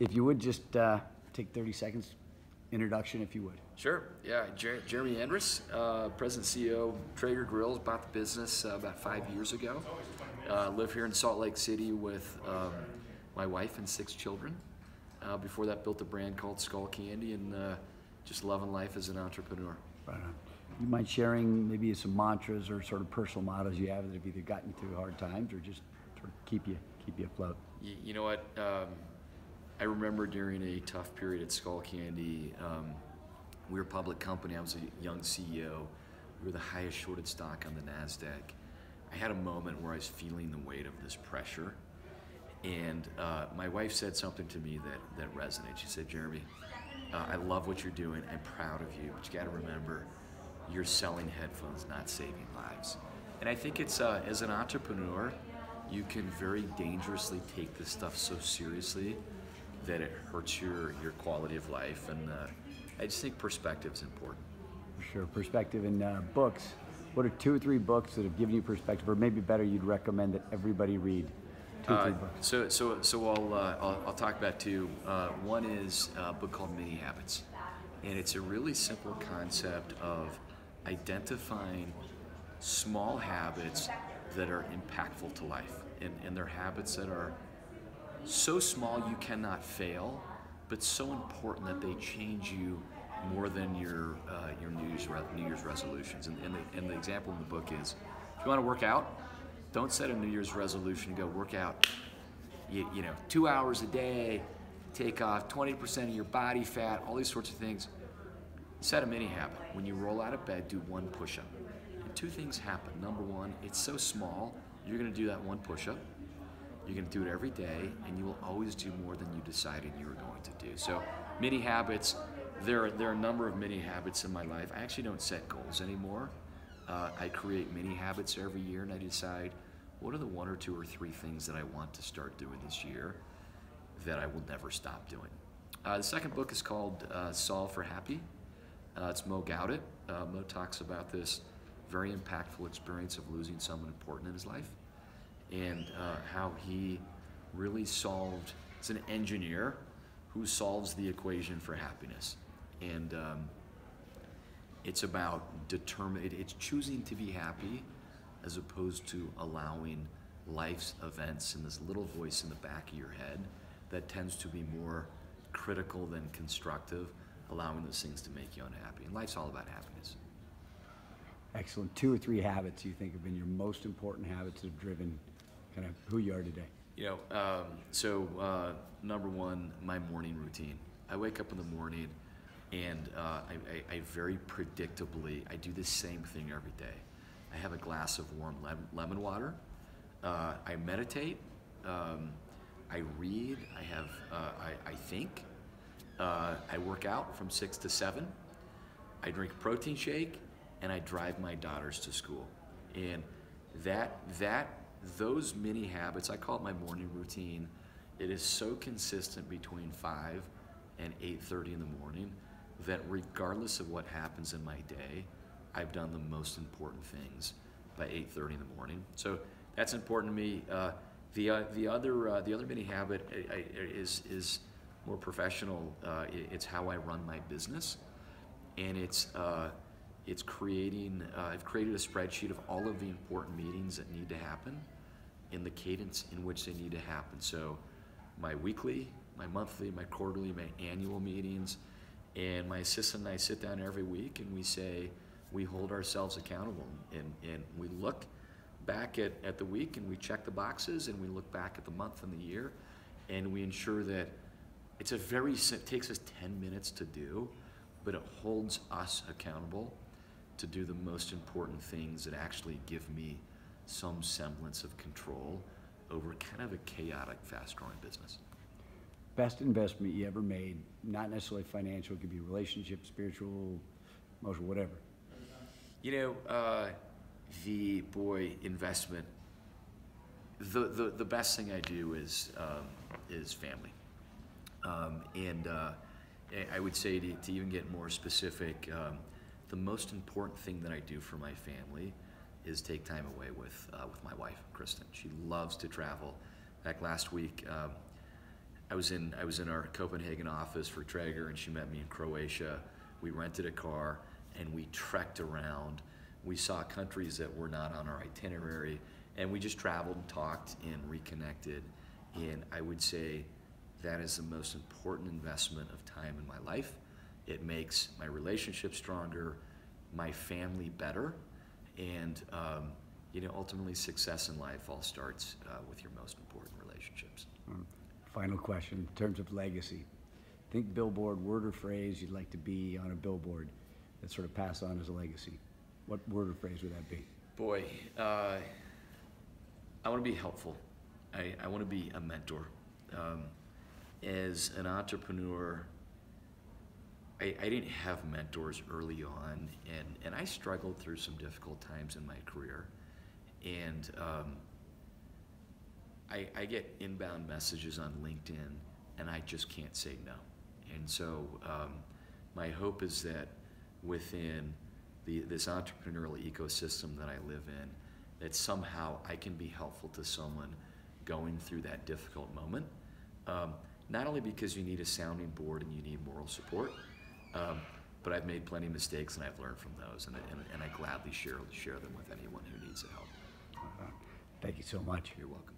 If you would just take 30 seconds, introduction if you would. Sure, yeah, Jeremy Andrus, President and CEO of Traeger Grills, bought the business about 5 years ago. Live here in Salt Lake City with my wife and 6 children. Before that, built a brand called Skull Candy, and just loving life as an entrepreneur. Right on. You mind sharing maybe some mantras or sort of personal mottos you have that have either gotten you through hard times or just sort of keep you afloat? You know what? I remember during a tough period at Skull Candy, we were a public company. I was a young CEO. We were the highest shorted stock on the NASDAQ. I had a moment where I was feeling the weight of this pressure, and my wife said something to me that resonated. She said, "Jeremy, I love what you're doing. I'm proud of you, but you got to remember, you're selling headphones, not saving lives." And I think it's as an entrepreneur, you can very dangerously take this stuff so seriously that it hurts your quality of life. And I just think perspective is important. For sure, perspective. And books. What are 2 or 3 books that have given you perspective, or maybe better, you'd recommend that everybody read? 2 or 3 books. So I'll talk about 2. One is a book called Mini Habits, and it's a really simple concept of identifying small habits that are impactful to life, and they're habits that are so small you cannot fail, but so important that they change you more than your New Year's resolutions. And the example in the book is, if you want to work out, don't set a New Year's resolution to go work out, you know, 2 hours a day, take off 20% of your body fat, all these sorts of things. Set a mini habit. When you roll out of bed, do 1 push-up. And 2 things happen. Number 1, it's so small, you're going to do that 1 push-up. You're going to do it every day, and you will always do more than you decided you were going to do. So mini habits, there are a number of mini habits in my life. I actually don't set goals anymore. I create mini habits every year, and I decide what are the 1 or 2 or 3 things that I want to start doing this year that I will never stop doing. The second book is called Solve for Happy. It's Mo Gaudet. Mo talks about this very impactful experience of losing someone important in his life, and how he really solved, it's an engineer who solves the equation for happiness. And it's about it's choosing to be happy as opposed to allowing life's events and this little voice in the back of your head that tends to be more critical than constructive, allowing those things to make you unhappy. And life's all about happiness. Excellent. 2 or 3 habits you think have been your most important habits that have driven kind of who you are today? You know, number 1, my morning routine. I wake up in the morning, and I very predictably, I do the same thing every day. I have a glass of warm lemon water. I meditate. I read. I think. I work out from 6 to 7. I drink a protein shake, and I drive my daughters to school. And those mini habits, I call it my morning routine. It is so consistent between 5 and 8:30 in the morning that regardless of what happens in my day, I've done the most important things by 8:30 in the morning. So that's important to me. The other mini habit is more professional. It's how I run my business, and it's creating. I've created a spreadsheet of all of the important meetings that need to happen, in the cadence in which they need to happen. So my weekly, my monthly, my quarterly, my annual meetings, and my assistant and I sit down every week and we hold ourselves accountable, and we look back at the week and we check the boxes, and we look back at the month and the year, and we ensure that it takes us 10 minutes to do, but it holds us accountable to do the most important things that actually give me some semblance of control over kind of a chaotic, fast-growing business. Best investment you ever made, not necessarily financial, it could be relationship, spiritual, emotional, whatever. You know, investment. The best thing I do is family, and I would say to even get more specific, the most important thing that I do for my family is take time away with my wife, Kristen. She loves to travel. In fact, last week, I was in our Copenhagen office for Traeger, and she met me in Croatia. We rented a car and we trekked around. We saw countries that were not on our itinerary, and we just traveled and talked and reconnected. And I would say that is the most important investment of time in my life. It makes my relationship stronger, my family better, and ultimately success in life all starts with your most important relationships. Final question, in terms of legacy. Think billboard, word or phrase you'd like to be on a billboard that's sort of passed on as a legacy. What word or phrase would that be? Boy, I want to be helpful. I want to be a mentor. As an entrepreneur, I didn't have mentors early on, and I struggled through some difficult times in my career. And I get inbound messages on LinkedIn, and I just can't say no. And so my hope is that within this entrepreneurial ecosystem that I live in, that somehow I can be helpful to someone going through that difficult moment. Not only because you need a sounding board and you need moral support, but I've made plenty of mistakes and I've learned from those, and I gladly share them with anyone who needs the help. Thank you so much. You're welcome.